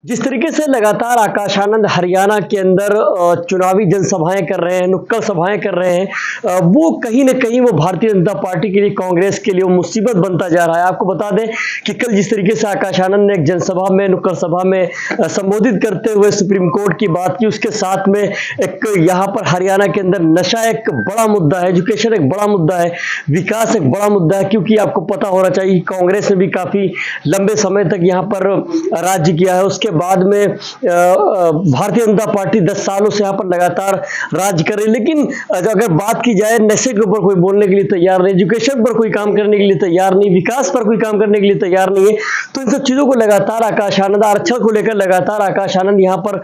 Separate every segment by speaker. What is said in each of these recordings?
Speaker 1: जिस तरीके से लगातार आकाश आनंद हरियाणा के अंदर चुनावी जनसभाएं कर रहे हैं, नुक्कड़ सभाएं कर रहे हैं, वो कहीं ना कहीं वो भारतीय जनता पार्टी के लिए, कांग्रेस के लिए वो मुसीबत बनता जा रहा है। आपको बता दें कि कल जिस तरीके से आकाश आनंद ने एक जनसभा में, नुक्कड़ सभा में संबोधित करते हुए सुप्रीम कोर्ट की बात की, उसके साथ में एक यहाँ पर हरियाणा के अंदर नशा एक बड़ा मुद्दा है, एजुकेशन एक बड़ा मुद्दा है, विकास एक बड़ा मुद्दा है। क्योंकि आपको पता होना चाहिए कांग्रेस ने भी काफी लंबे समय तक यहाँ पर राज्य किया है। उसके बाद में भारतीय जनता पार्टी 10 सालों से यहाँ पर लगातार राज्य कर रही है। लेकिन अगर बात की जाए, नशे के ऊपर कोई बोलने के लिए तैयार नहीं, एजुकेशन पर कोई काम करने के लिए तैयार नहीं, विकास पर कोई काम करने के लिए तैयार नहीं है। तो इन सब चीजों को लगातार आकाश आनंद, आरक्षण को लेकर लगातार आकाश आनंद यहाँ पर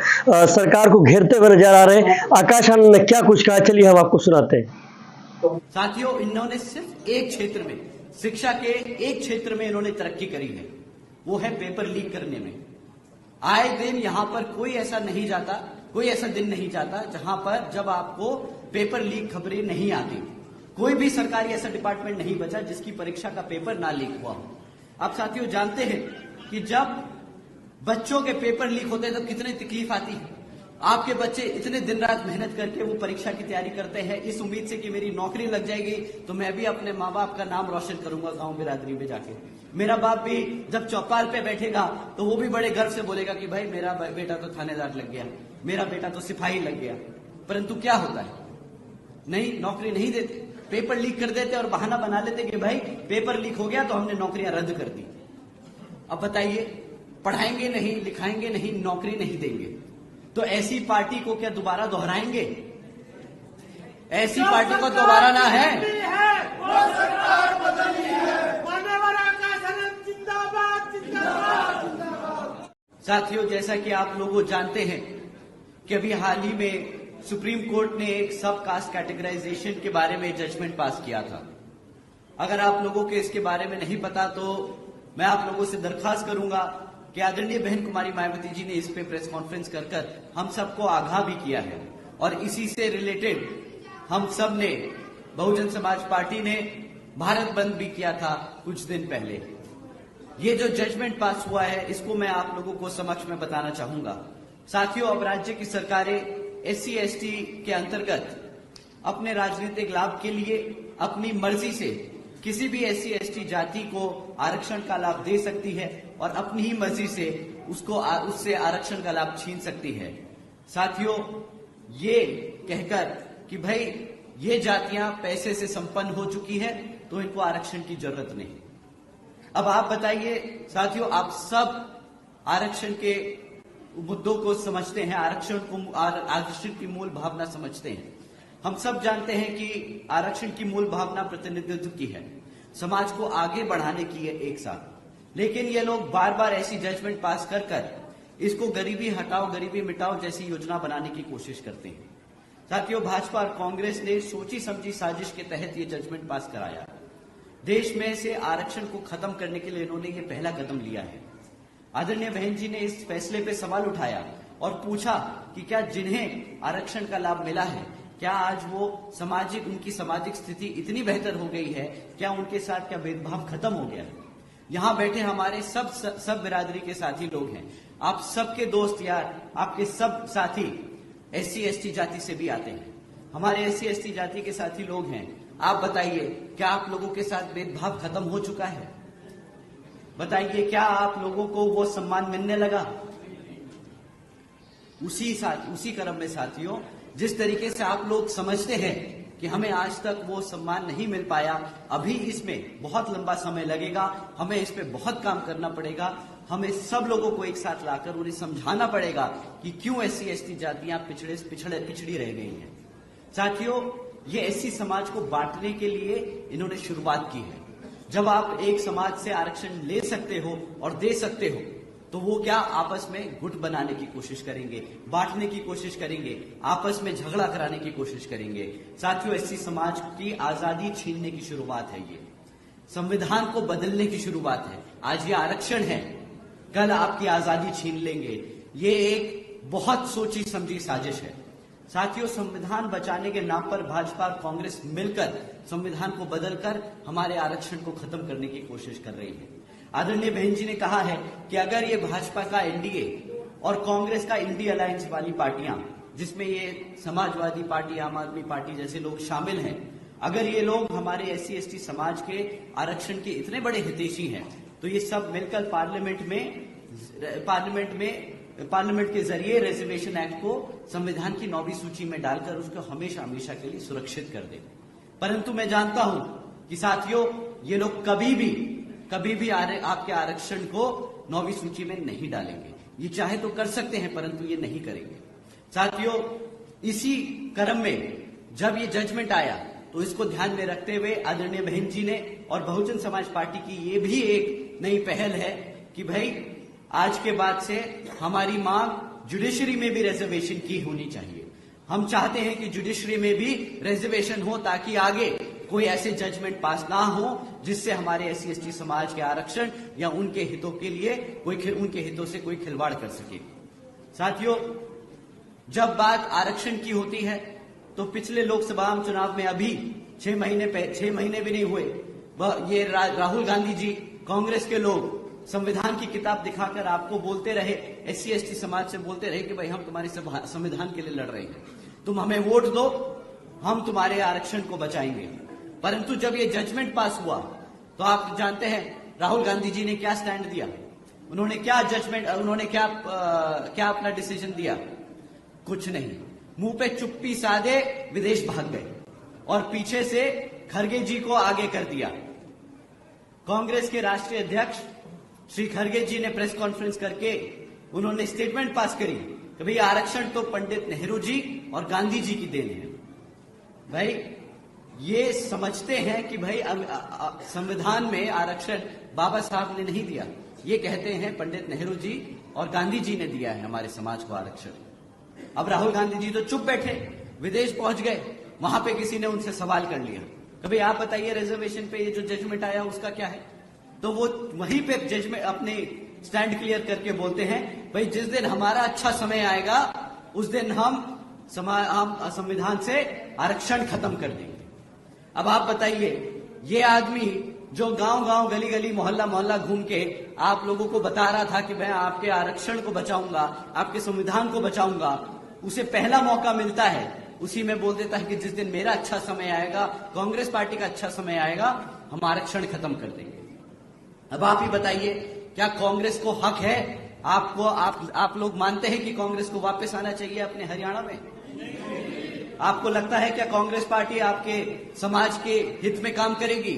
Speaker 1: सरकार को घेरते हुए नजर आ रहे हैं। आकाश आनंद ने क्या कुछ कहा, चलिए हम आपको सुनाते हैं।
Speaker 2: साथियों, इन्होंने सिर्फ एक क्षेत्र में, शिक्षा के एक क्षेत्र में इन्होंने तरक्की करी है, वो है पेपर लीक करने में। आए दिन यहां पर कोई ऐसा नहीं जाता, कोई ऐसा दिन नहीं जाता जहां पर जब आपको पेपर लीक खबरें नहीं आती। कोई भी सरकारी ऐसा डिपार्टमेंट नहीं बचा जिसकी परीक्षा का पेपर ना लीक हुआ हो। आप साथियों जानते हैं कि जब बच्चों के पेपर लीक होते हैं तो कितनी तकलीफ आती है। आपके बच्चे इतने दिन रात मेहनत करके वो परीक्षा की तैयारी करते हैं इस उम्मीद से कि मेरी नौकरी लग जाएगी तो मैं भी अपने माँ बाप का नाम रोशन करूंगा गांव बिरादरी में जाके। मेरा बाप भी जब चौपाल पे बैठेगा तो वो भी बड़े गर्व से बोलेगा कि भाई मेरा बेटा तो थानेदार लग गया, मेरा बेटा तो सिपाही लग गया। परंतु क्या होता है, नहीं, नौकरी नहीं देते, पेपर लीक कर देते और बहाना बना लेते कि भाई पेपर लीक हो गया तो हमने नौकरियां रद्द कर दी। अब बताइए, पढ़ाएंगे नहीं, लिखाएंगे नहीं, नौकरी नहीं देंगे तो ऐसी पार्टी को क्या दोबारा दोहराएंगे? ऐसी पार्टी को दोबारा ना है।
Speaker 3: वो सरकार बदलनी है। जिंदाबाद, जिंदाबाद, जिंदाबाद।
Speaker 2: साथियों, जैसा कि आप लोग जानते हैं कि अभी हाल ही में सुप्रीम कोर्ट ने एक सब कास्ट कैटेगराइजेशन के बारे में जजमेंट पास किया था। अगर आप लोगों को इसके बारे में नहीं पता तो मैं आप लोगों से दरखास्त करूंगा कि आदरणीय बहन कुमारी मायावती जी ने इस पे प्रेस कॉन्फ्रेंस कर हम सबको आगाह भी किया है और इसी से रिलेटेड हम सब ने, बहुजन समाज पार्टी ने भारत बंद भी किया था कुछ दिन पहले। ये जो जजमेंट पास हुआ है इसको मैं आप लोगों को समक्ष में बताना चाहूंगा। साथियों, अब राज्य की सरकारें SC/ST के अंतर्गत अपने राजनीतिक लाभ के लिए अपनी मर्जी से किसी भी SC/ST जाति को आरक्षण का लाभ दे सकती है और अपनी ही मर्जी से उससे आरक्षण का लाभ छीन सकती है। साथियों, ये कहकर कि भाई ये जातियां पैसे से संपन्न हो चुकी है तो इनको आरक्षण की जरूरत नहीं। अब आप बताइए साथियों, आप सब आरक्षण के मुद्दों को समझते हैं, आरक्षण की मूल भावना समझते हैं। हम सब जानते हैं कि आरक्षण की मूल भावना प्रतिनिधित्व की है, समाज को आगे बढ़ाने की है एक साथ। लेकिन ये लोग बार बार ऐसी जजमेंट पास कर इसको गरीबी हटाओ, गरीबी मिटाओ जैसी योजना बनाने की कोशिश करते हैं। साथियों, भाजपा और कांग्रेस ने सोची समझी साजिश के तहत ये जजमेंट पास कराया। देश में से आरक्षण को खत्म करने के लिए इन्होंने ये पहला कदम लिया है। आदरणीय बहन जी ने इस फैसले पे सवाल उठाया और पूछा कि क्या जिन्हें आरक्षण का लाभ मिला है, क्या आज वो उनकी सामाजिक स्थिति इतनी बेहतर हो गई है, क्या उनके साथ क्या भेदभाव खत्म हो गया है? यहां बैठे हमारे सब बिरादरी के साथी लोग हैं, आप सबके दोस्त यार, आपके सब साथी SC/ST जाति से भी आते हैं, हमारे SC/ST जाति के साथी लोग हैं। आप बताइए, क्या आप लोगों के साथ भेदभाव खत्म हो चुका है? बताइए, क्या आप लोगों को वो सम्मान मिलने लगा? उसी क्रम में साथियों, जिस तरीके से आप लोग समझते हैं कि हमें आज तक वो सम्मान नहीं मिल पाया, अभी इसमें बहुत लंबा समय लगेगा, हमें इस पे बहुत काम करना पड़ेगा। हमें सब लोगों को एक साथ लाकर उन्हें समझाना पड़ेगा कि क्यों SC/ST जातियां पिछड़ी रह गई हैं। साथियों, ये SC समाज को बांटने के लिए इन्होंने शुरुआत की है। जब आप एक समाज से आरक्षण ले सकते हो और दे सकते हो तो वो क्या आपस में गुट बनाने की कोशिश करेंगे, बांटने की कोशिश करेंगे, आपस में झगड़ा कराने की कोशिश करेंगे। साथियों, SC समाज की आजादी छीनने की शुरुआत है, ये संविधान को बदलने की शुरुआत है। आज ये आरक्षण है, कल आपकी आजादी छीन लेंगे। ये एक बहुत सोची समझी साजिश है। साथियों, संविधान बचाने के नाम पर भाजपा और कांग्रेस मिलकर संविधान को बदलकर हमारे आरक्षण को खत्म करने की कोशिश कर रही है। आदरणीय बहन जी ने कहा है कि अगर ये भाजपा का NDA और कांग्रेस का इंडी अलायंस वाली पार्टियां, जिसमें ये समाजवादी पार्टी, आम आदमी पार्टी जैसे लोग शामिल हैं, अगर ये लोग हमारे SC ST समाज के आरक्षण के इतने बड़े हितैषी हैं, तो ये सब मिलकर पार्लियामेंट के जरिए रिजर्वेशन एक्ट को संविधान की 9वीं सूची में डालकर उसको हमेशा हमेशा के लिए सुरक्षित कर दे। परंतु मैं जानता हूं कि साथियों, ये लोग कभी भी आपके आरक्षण को 9वीं सूची में नहीं डालेंगे। ये चाहे तो कर सकते हैं, परंतु ये नहीं करेंगे। साथियों, इसी क्रम में जब ये जजमेंट आया, तो इसको ध्यान में रखते हुए आदरणीय बहन जी ने और बहुजन समाज पार्टी की ये भी एक नई पहल है कि भाई आज के बाद से हमारी मांग जुडिशरी में भी रिजर्वेशन की होनी चाहिए। हम चाहते हैं कि जुडिशरी में भी रिजर्वेशन हो, ताकि आगे कोई ऐसे जजमेंट पास ना हो जिससे हमारे SC ST समाज के आरक्षण या उनके हितों के लिए उनके हितों से कोई खिलवाड़ कर सके। साथियों, जब बात आरक्षण की होती है, तो पिछले लोकसभा चुनाव में अभी 6 महीने भी नहीं हुए, ये राहुल गांधी जी, कांग्रेस के लोग संविधान की किताब दिखाकर आपको बोलते रहे, SC ST समाज से बोलते रहे कि भाई हम तुम्हारे संविधान के लिए लड़ रहे हैं, तुम हमें वोट दो, हम तुम्हारे आरक्षण को बचाएंगे। परंतु जब ये जजमेंट पास हुआ, तो आप जानते हैं राहुल गांधी जी ने क्या स्टैंड दिया, उन्होंने क्या अपना डिसीजन दिया? कुछ नहीं। मुंह पे चुप्पी साधे विदेश भाग गए और पीछे से खरगे जी को आगे कर दिया। कांग्रेस के राष्ट्रीय अध्यक्ष श्री खरगे जी ने प्रेस कॉन्फ्रेंस करके उन्होंने स्टेटमेंट पास करी कि भाई आरक्षण तो पंडित नेहरू जी और गांधी जी की देन है। भाई ये समझते हैं कि भाई संविधान में आरक्षण बाबा साहब ने नहीं दिया, ये कहते हैं पंडित नेहरू जी और गांधी जी ने दिया है हमारे समाज को आरक्षण। अब राहुल गांधी जी तो चुप बैठे, विदेश पहुंच गए, वहां पे किसी ने उनसे सवाल कर लिया कि भाई आप बताइए रिजर्वेशन पे ये जो जजमेंट आया उसका क्या है? तो वो वहीं पे जजमेंट अपने स्टैंड क्लियर करके बोलते हैं, भाई जिस दिन हमारा अच्छा समय आएगा उस दिन हम संविधान से आरक्षण खत्म कर देंगे। अब आप बताइए, ये आदमी जो गांव-गांव, गली-गली, मोहल्ला-मोहल्ला घूम के आप लोगों को बता रहा था कि मैं आपके आरक्षण को बचाऊंगा, आपके संविधान को बचाऊंगा, उसे पहला मौका मिलता है, उसी में बोल देता है कि जिस दिन मेरा अच्छा समय आएगा, कांग्रेस पार्टी का अच्छा समय आएगा, हम आरक्षण खत्म कर देंगे। अब आप ही बताइए, क्या कांग्रेस को हक है? आप लोग मानते हैं कि कांग्रेस को वापस आना चाहिए अपने हरियाणा में? आपको लगता है क्या कांग्रेस पार्टी आपके समाज के हित में काम करेगी?